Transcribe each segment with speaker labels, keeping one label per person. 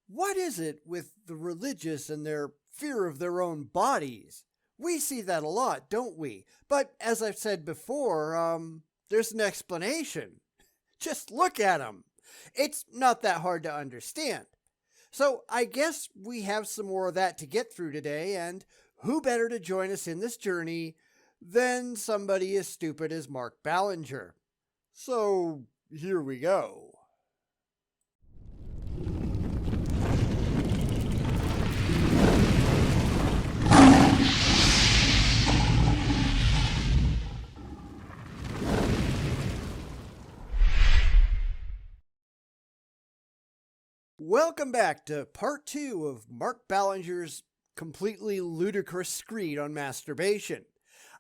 Speaker 1: What is it with the religious and their fear of their own bodies? We see that a lot, don't we? But as I've said before, there's an explanation. Just look at them. It's not that hard to understand. So I guess we have some more of that to get through today, and who better to join us in this journey than somebody as stupid as Mark Ballenger? So here we go. Welcome back to part 2 of Mark Ballenger's completely ludicrous screed on masturbation.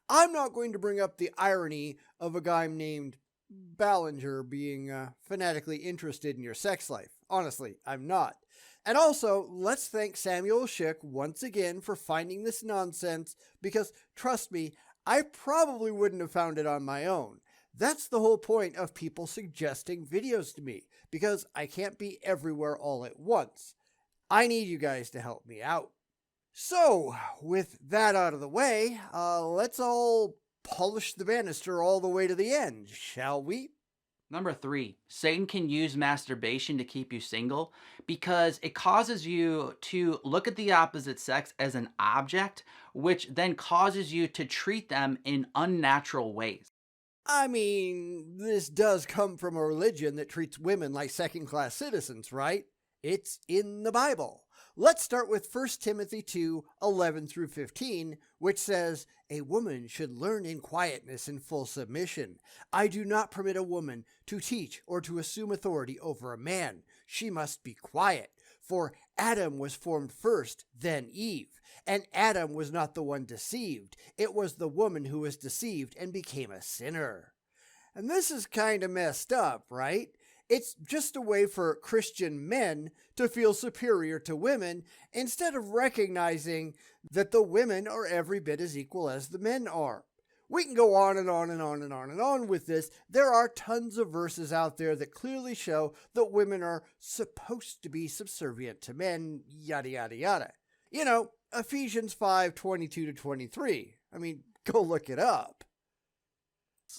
Speaker 1: I'm not going to bring up the irony of a guy named Ballenger being fanatically interested in your sex life. Honestly, I'm not. And also, let's thank Samuel Shick once again for finding this nonsense, because trust me, I probably wouldn't have found it on my own. That's the whole point of people suggesting videos to me, because I can't be everywhere all at once. I need you guys to help me out. So, with that out of the way, let's all polish the banister all the way to the end, shall we?
Speaker 2: Number 3, Satan can use masturbation to keep you single because it causes you to look at the opposite sex as an object, which then causes you to treat them in unnatural ways.
Speaker 1: I mean, this does come from a religion that treats women like second-class citizens, right? It's in the Bible. Let's start with 1 Timothy 2:11 through 15, which says, "A woman should learn in quietness and full submission. I do not permit a woman to teach or to assume authority over a man. She must be quiet. For Adam was formed first, then Eve. And Adam was not the one deceived. It was the woman who was deceived and became a sinner." And this is kind of messed up, right? It's just a way for Christian men to feel superior to women instead of recognizing that the women are every bit as equal as the men are. We can go on and on and on and on and on with this. There are tons of verses out there that clearly show that women are supposed to be subservient to men, yada, yada, yada. You know, Ephesians 5:22 to 23. I mean, go look it up.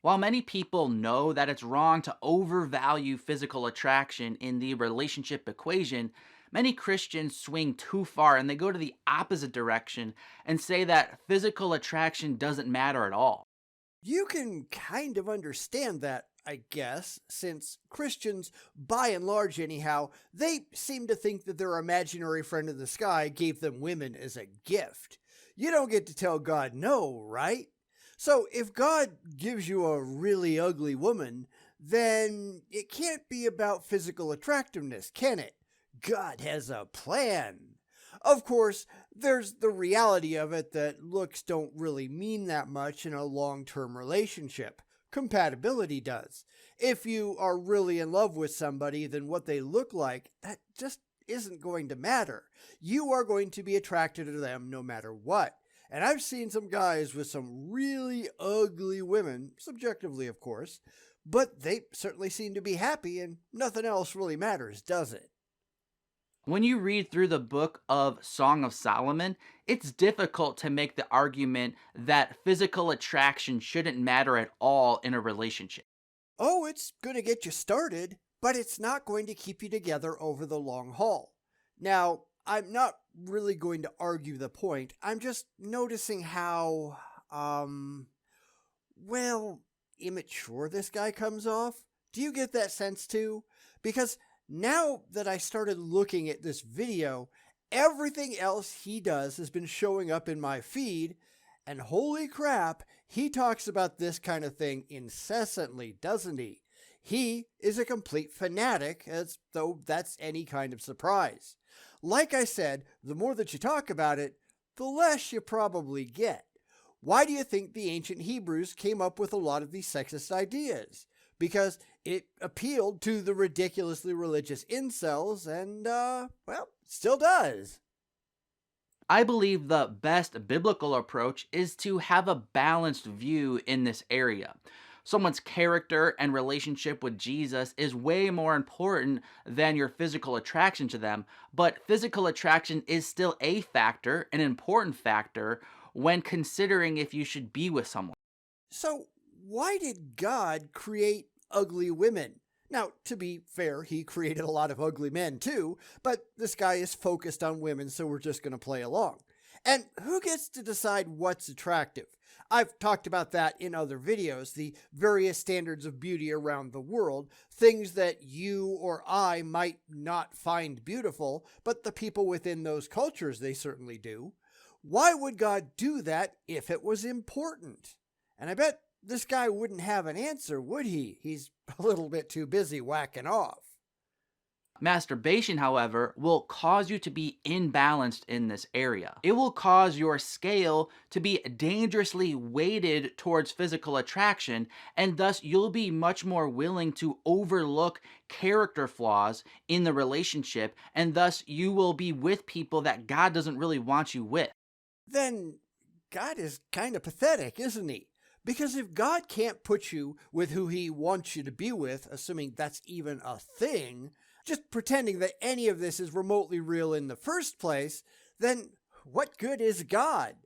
Speaker 2: While many people know that it's wrong to overvalue physical attraction in the relationship equation, many Christians swing too far and they go to the opposite direction and say that physical attraction doesn't matter at all.
Speaker 1: You can kind of understand that, I guess, since Christians, by and large anyhow, they seem to think that their imaginary friend in the sky gave them women as a gift. You don't get to tell God no, right? So if God gives you a really ugly woman, then it can't be about physical attractiveness, can it? God has a plan. Of course, there's the reality of it that looks don't really mean that much in a long-term relationship. Compatibility does. If you are really in love with somebody, then what they look like, that just isn't going to matter. You are going to be attracted to them no matter what. And I've seen some guys with some really ugly women, subjectively of course, but they certainly seem to be happy and nothing else really matters, does it?
Speaker 2: When you read through the book of Song of Solomon, it's difficult to make the argument that physical attraction shouldn't matter at all in a relationship.
Speaker 1: Oh, it's going to get you started, but it's not going to keep you together over the long haul. Now, I'm not really going to argue the point. I'm just noticing how, well, immature this guy comes off. Do you get that sense too? Because now that I started looking at this video, everything else he does has been showing up in my feed, and holy crap, he talks about this kind of thing incessantly, doesn't he? He is a complete fanatic, as though that's any kind of surprise. Like I said, the more that you talk about it, the less you probably get. Why do you think the ancient Hebrews came up with a lot of these sexist ideas? Because it appealed to the ridiculously religious incels and, well, still does.
Speaker 2: I believe the best biblical approach is to have a balanced view in this area. Someone's character and relationship with Jesus is way more important than your physical attraction to them, but physical attraction is still a factor, an important factor, when considering if you should be with someone.
Speaker 1: So, why did God create ugly women? Now, to be fair, he created a lot of ugly men too, but this guy is focused on women, so we're just going to play along. And who gets to decide what's attractive? I've talked about that in other videos, the various standards of beauty around the world, things that you or I might not find beautiful, but the people within those cultures, they certainly do. Why would God do that if it was important? And I bet this guy wouldn't have an answer, would he? He's a little bit too busy whacking off.
Speaker 2: Masturbation, however, will cause you to be imbalanced in this area. It will cause your scale to be dangerously weighted towards physical attraction, and thus you'll be much more willing to overlook character flaws in the relationship, and thus you will be with people that God doesn't really want you with.
Speaker 1: Then God is kind of pathetic, isn't he? Because if God can't put you with who he wants you to be with, assuming that's even a thing, just pretending that any of this is remotely real in the first place, then what good is God?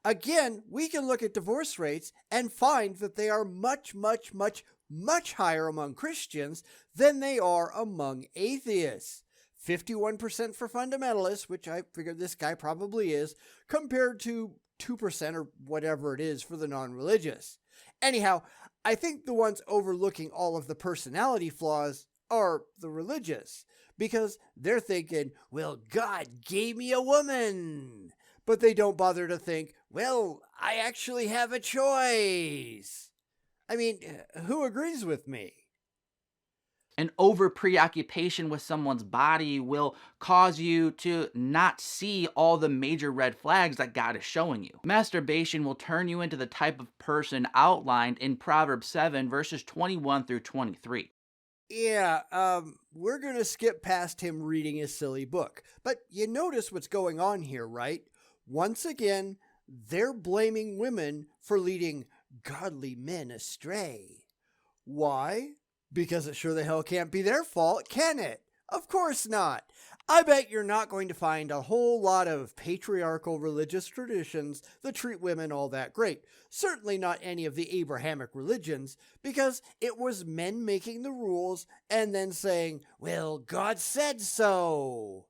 Speaker 1: Again, we can look at divorce rates and find that they are much, much, much, much higher among Christians than they are among atheists. 51% for fundamentalists, which I figured this guy probably is, compared to 2% or whatever it is for the non-religious. Anyhow, I think the ones overlooking all of the personality flaws are the religious, because they're thinking, well, God gave me a woman. But they don't bother to think, well, I actually have a choice. I mean, who agrees with me?
Speaker 2: An over preoccupation with someone's body will cause you to not see all the major red flags that God is showing you. Masturbation will turn you into the type of person outlined in Proverbs 7, verses 21 through 23.
Speaker 1: Yeah, we're going to skip past him reading his silly book. But you notice what's going on here, right? Once again, they're blaming women for leading godly men astray. Why? Because it sure the hell can't be their fault, can it? Of course not. I bet you're not going to find a whole lot of patriarchal religious traditions that treat women all that great. Certainly not any of the Abrahamic religions, because it was men making the rules and then saying, well, God said so.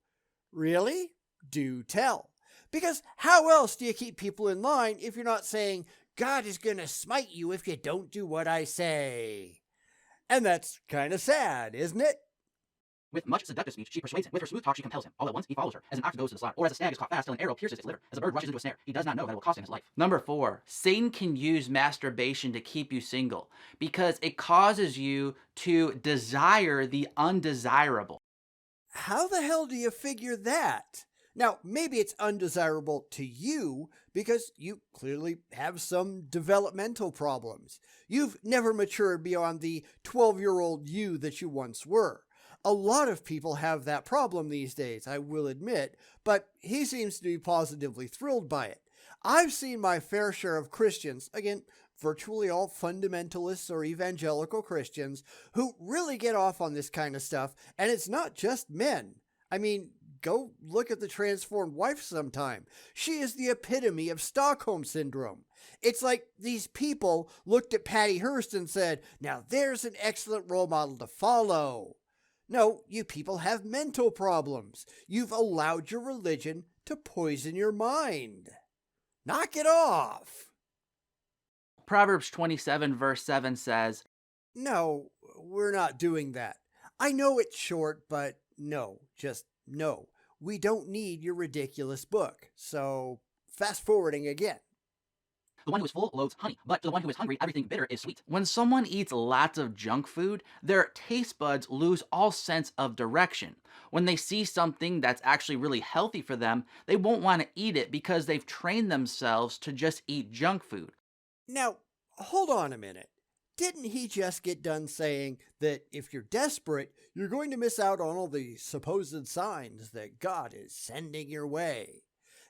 Speaker 1: Really? Do tell. Because how else do you keep people in line if you're not saying, God is going to smite you if you don't do what I say? And that's kind of sad, isn't it?
Speaker 2: With much seductive speech, she persuades him. With her smooth talk, she compels him. All at once, he follows her. As an ox goes to the slaughter, or as a stag is caught fast till an arrow pierces its liver. As a bird rushes into a snare, he does not know that it will cost him his life. Number 4, Satan can use masturbation to keep you single because it causes you to desire the undesirable.
Speaker 1: How the hell do you figure that? Now, maybe it's undesirable to you because you clearly have some developmental problems. You've never matured beyond the 12-year-old you that you once were. A lot of people have that problem these days, I will admit, but he seems to be positively thrilled by it. I've seen my fair share of Christians, again, virtually all fundamentalists or evangelical Christians, who really get off on this kind of stuff, and it's not just men. I mean, go look at the transformed wife sometime. She is the epitome of Stockholm Syndrome. It's like these people looked at Patty Hearst and said, now there's an excellent role model to follow. No, you people have mental problems. You've allowed your religion to poison your mind. Knock it off.
Speaker 2: Proverbs 27, verse 7 says,
Speaker 1: No, we're not doing that. I know it's short, but no, just no. We don't need your ridiculous book. So, fast forwarding again.
Speaker 2: the one who is full loathes honey, but to the one who is hungry, everything bitter is sweet. When someone eats lots of junk food, their taste buds lose all sense of direction. When they see something that's actually really healthy for them, they won't want to eat it because they've trained themselves to just eat junk food.
Speaker 1: Now, hold on a minute. Didn't he just get done saying that if you're desperate, you're going to miss out on all the supposed signs that God is sending your way?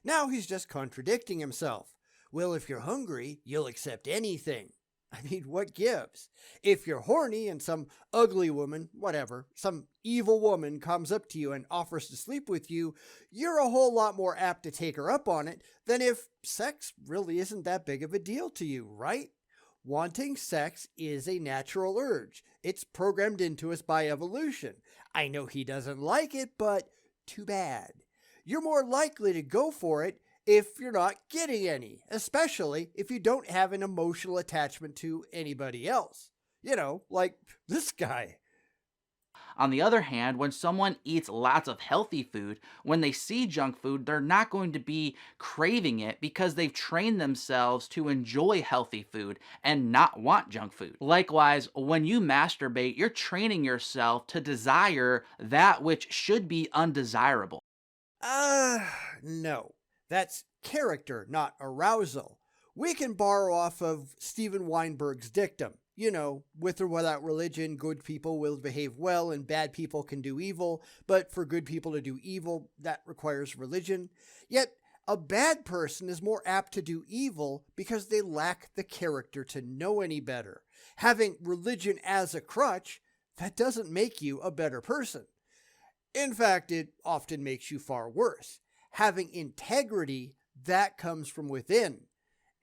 Speaker 1: Now he's just contradicting himself. Well, if you're hungry, you'll accept anything. I mean, what gives? If you're horny and some ugly woman, whatever, some evil woman comes up to you and offers to sleep with you, you're a whole lot more apt to take her up on it than if sex really isn't that big of a deal to you, right? Wanting sex is a natural urge. It's programmed into us by evolution. I know he doesn't like it, but too bad. You're more likely to go for it if you're not getting any, especially if you don't have an emotional attachment to anybody else. You know, like this guy.
Speaker 2: On the other hand, when someone eats lots of healthy food, when they see junk food, they're not going to be craving it because they've trained themselves to enjoy healthy food and not want junk food. Likewise, when you masturbate, you're training yourself to desire that which should be undesirable.
Speaker 1: Uh, no. That's character, not arousal. We can borrow off of Steven Weinberg's dictum. You know, with or without religion, good people will behave well and bad people can do evil, but for good people to do evil, that requires religion. Yet, a bad person is more apt to do evil because they lack the character to know any better. Having religion as a crutch, that doesn't make you a better person. In fact, it often makes you far worse. Having integrity, that comes from within.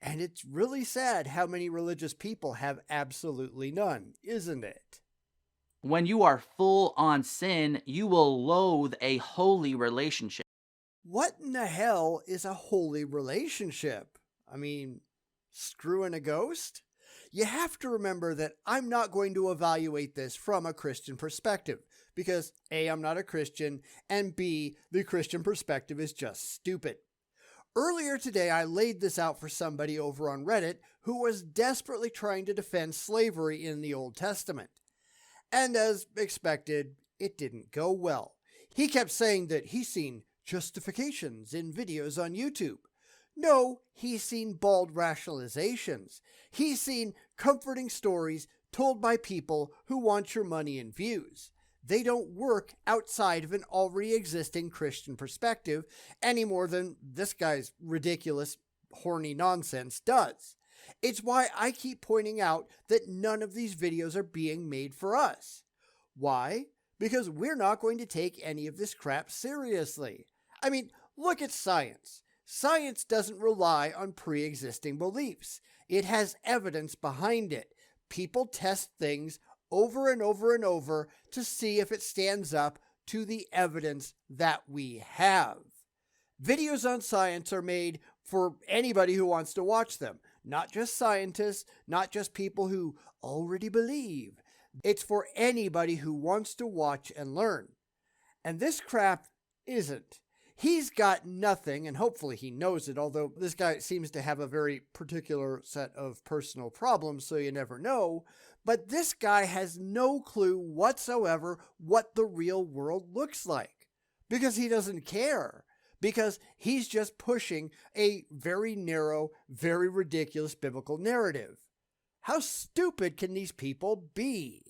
Speaker 1: And it's really sad how many religious people have absolutely none, isn't it?
Speaker 2: When you are full on sin, you will loathe a holy relationship.
Speaker 1: What in the hell is a holy relationship? I mean, screwing a ghost? You have to remember that I'm not going to evaluate this from a Christian perspective because A, I'm not a Christian, and B, the Christian perspective is just stupid. Earlier today, I laid this out for somebody over on Reddit who was desperately trying to defend slavery in the Old Testament. And as expected, it didn't go well. He kept saying that he's seen justifications in videos on YouTube. No, he's seen bald rationalizations. He's seen comforting stories told by people who want your money and views. They don't work outside of an already existing Christian perspective any more than this guy's ridiculous, horny nonsense does. It's why I keep pointing out that none of these videos are being made for us. Why? Because we're not going to take any of this crap seriously. I mean, look at science. Science doesn't rely on pre-existing beliefs. It has evidence behind it. People test things over and over and over to see if it stands up to the evidence that we have. Videos on science are made for anybody who wants to watch them, not just scientists, not just people who already believe. It's for anybody who wants to watch and learn. And this crap isn't. He's got nothing, and hopefully he knows it, although this guy seems to have a very particular set of personal problems, so you never know. But this guy has no clue whatsoever what the real world looks like. Because he doesn't care. Because he's just pushing a very narrow, very ridiculous biblical narrative. How stupid can these people be?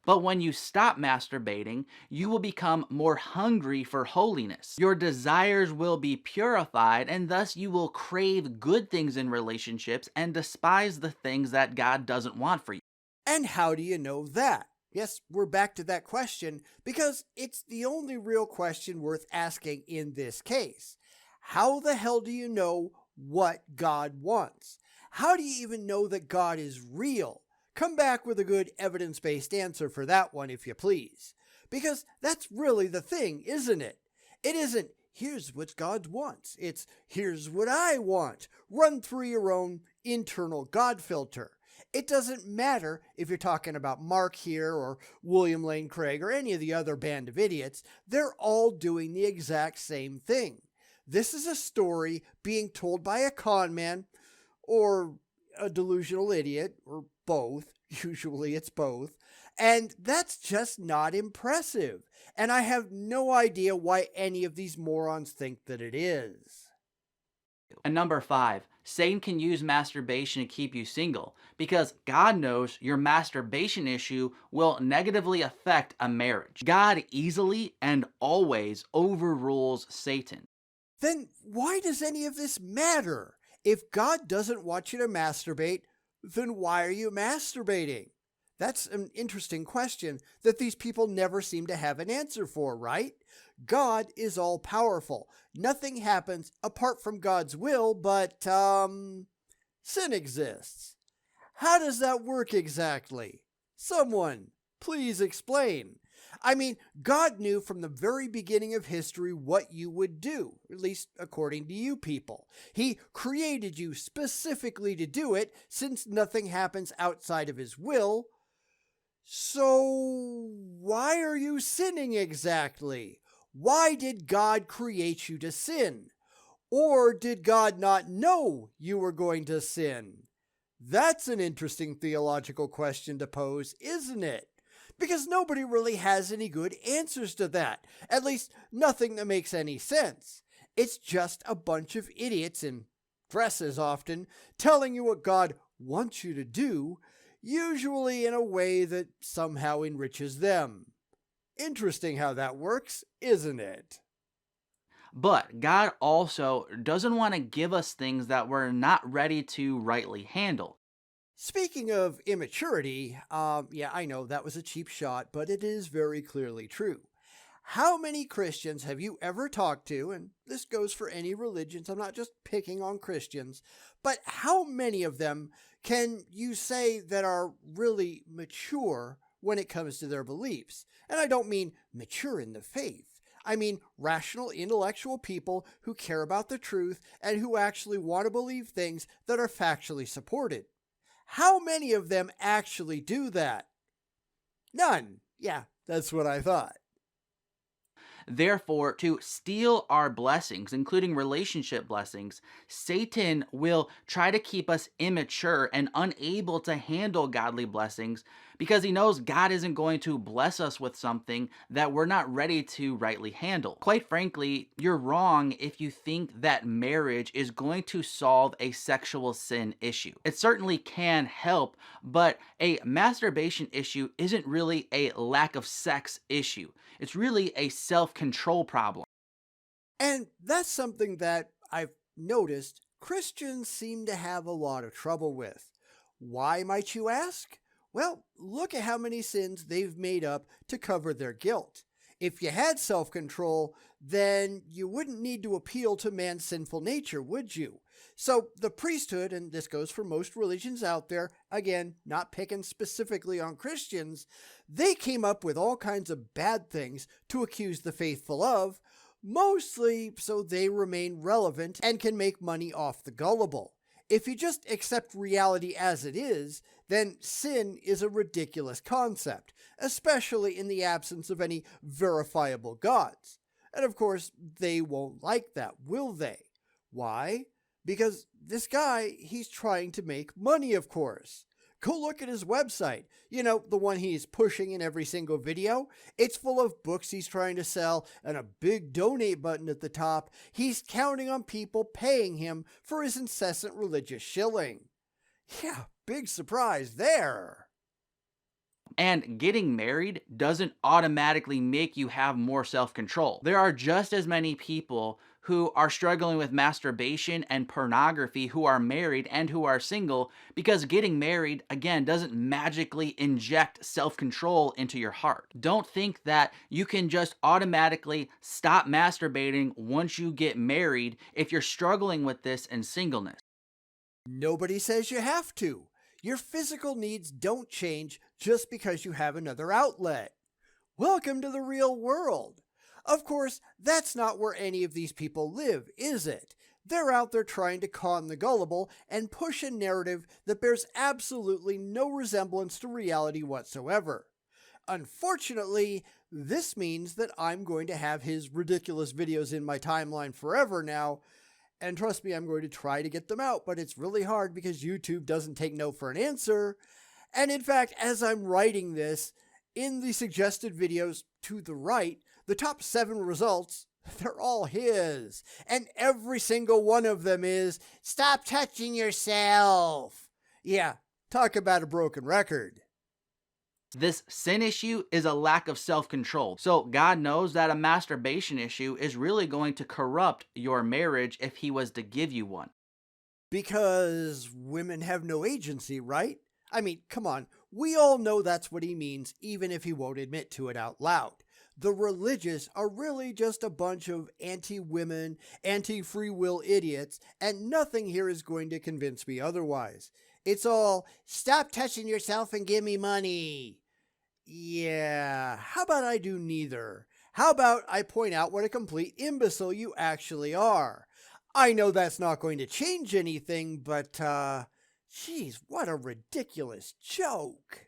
Speaker 2: But when you stop masturbating, you will become more hungry for holiness. Your desires will be purified, and thus you will crave good things in relationships and despise the things that God doesn't want for you.
Speaker 1: And how do you know that? Yes, we're back to that question because it's the only real question worth asking in this case. How the hell do you know what God wants? How do you even know that God is real? Come back with a good evidence-based answer for that one, if you please. Because that's really the thing, isn't it? It isn't, here's what God wants. It's, here's what I want. Run through your own internal God filter. It doesn't matter if you're talking about Mark here or William Lane Craig or any of the other band of idiots. They're all doing the exact same thing. This is a story being told by a con man or a delusional idiot or both. Usually it's both. And that's just not impressive. And I have no idea why any of these morons think that it is.
Speaker 2: And number 5, Satan can use masturbation to keep you single because God knows your masturbation issue will negatively affect a marriage. God easily and always overrules Satan.
Speaker 1: Then why does any of this matter? If God doesn't want you to masturbate, Then why are you masturbating? That's an interesting question that these people never seem to have an answer for, right? God is all powerful. Nothing happens apart from God's will, but, sin exists. How does that work exactly? Someone, please explain. I mean, God knew from the very beginning of history what you would do, at least according to you people. He created you specifically to do it, since nothing happens outside of His will. So, why are you sinning exactly? Why did God create you to sin? Or did God not know you were going to sin? That's an interesting theological question to pose, isn't it? Because nobody really has any good answers to that. At least, nothing that makes any sense. It's just a bunch of idiots in dresses often telling you what God wants you to do, usually in a way that somehow enriches them. Interesting how that works, isn't it?
Speaker 2: But God also doesn't want to give us things that we're not ready to rightly handle.
Speaker 1: Speaking of immaturity, yeah, I know that was a cheap shot, but it is very clearly true. How many Christians have you ever talked to, and this goes for any religions, I'm not just picking on Christians, but how many of them can you say that are really mature when it comes to their beliefs? And I don't mean mature in the faith. I mean rational, intellectual people who care about the truth and who actually want to believe things that are factually supported. How many of them actually do that? None. Yeah, that's what I thought.
Speaker 2: Therefore, to steal our blessings, including relationship blessings, Satan will try to keep us immature and unable to handle godly blessings because he knows God isn't going to bless us with something that we're not ready to rightly handle. Quite frankly, you're wrong if you think that marriage is going to solve a sexual sin issue. It certainly can help, but a masturbation issue isn't really a lack of sex issue. It's really a self control problem.
Speaker 1: And that's something that I've noticed Christians seem to have a lot of trouble with. Why, might you ask? Well, look at how many sins they've made up to cover their guilt. If you had self control, then you wouldn't need to appeal to man's sinful nature, would you? So the priesthood, and this goes for most religions out there, again, not picking specifically on Christians, they came up with all kinds of bad things to accuse the faithful of, mostly so they remain relevant and can make money off the gullible. If you just accept reality as it is, then sin is a ridiculous concept, especially in the absence of any verifiable gods. And of course, they won't like that, will they? Why? Because this guy, he's trying to make money, of course. Go look at his website. You know, the one he's pushing in every single video. It's full of books he's trying to sell and a big donate button at the top. He's counting on people paying him for his incessant religious shilling. Yeah, big surprise there.
Speaker 2: And getting married doesn't automatically make you have more self control. There are just as many people who are struggling with masturbation and pornography who are married and who are single because getting married, again, doesn't magically inject self control into your heart. Don't think that you can just automatically stop masturbating once you get married if you're struggling with this in singleness.
Speaker 1: Nobody says you have to. Your physical needs don't change just because you have another outlet. Welcome to the real world. Of course, that's not where any of these people live, is it? They're out there trying to con the gullible and push a narrative that bears absolutely no resemblance to reality whatsoever. Unfortunately, this means that I'm going to have his ridiculous videos in my timeline forever now. And trust me, I'm going to try to get them out, but it's really hard because YouTube doesn't take no for an answer. And in fact, as I'm writing this, in the suggested videos to the right, the top 7 results, they're all his. And every single one of them is, "Stop touching yourself." Yeah, talk about a broken record.
Speaker 2: This sin issue is a lack of self control. So God knows that a masturbation issue is really going to corrupt your marriage if He was to give you one.
Speaker 1: Because women have no agency, right? I mean, come on, we all know that's what he means, even if he won't admit to it out loud. The religious are really just a bunch of anti-women, anti-free will idiots, and nothing here is going to convince me otherwise. It's all, stop touching yourself and give me money. Yeah, how about I do neither? How about I point out what a complete imbecile you actually are? I know that's not going to change anything, but, geez, what a ridiculous joke.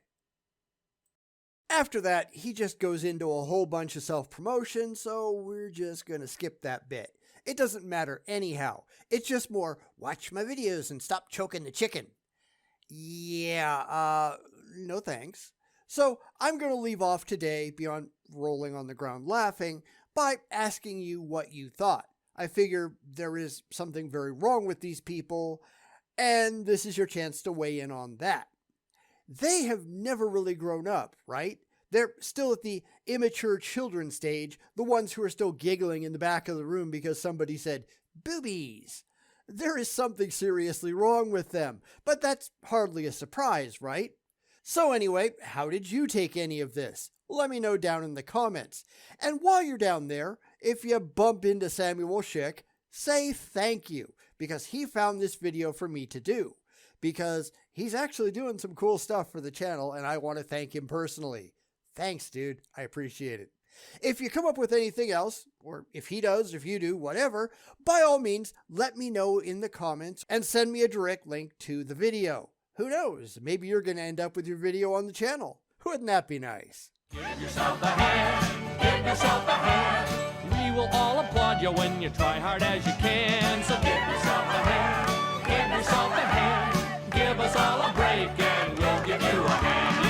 Speaker 1: After that, he just goes into a whole bunch of self-promotion, so we're just going to skip that bit. It doesn't matter anyhow. It's just more, watch my videos and stop choking the chicken. Yeah, no thanks. So I'm going to leave off today, beyond rolling on the ground laughing, by asking you what you thought. I figure there is something very wrong with these people, and this is your chance to weigh in on that. They have never really grown up, right? They're still at the immature children stage, the ones who are still giggling in the back of the room because somebody said, boobies. There is something seriously wrong with them, but that's hardly a surprise, right? So anyway, how did you take any of this? Let me know down in the comments. And while you're down there, if you bump into Samuel Shick, say thank you, because he found this video for me to do. Because he's actually doing some cool stuff for the channel, and I want to thank him personally. Thanks, dude. I appreciate it. If you come up with anything else, or if he does, if you do, whatever, by all means, let me know in the comments and send me a direct link to the video. Who knows? Maybe you're going to end up with your video on the channel. Wouldn't that be nice?
Speaker 3: Give yourself a hand. Give yourself a hand. We will all applaud you when you try hard as you can. So give yourself a hand. Give yourself a hand. Give us all a break and we'll give you a hand.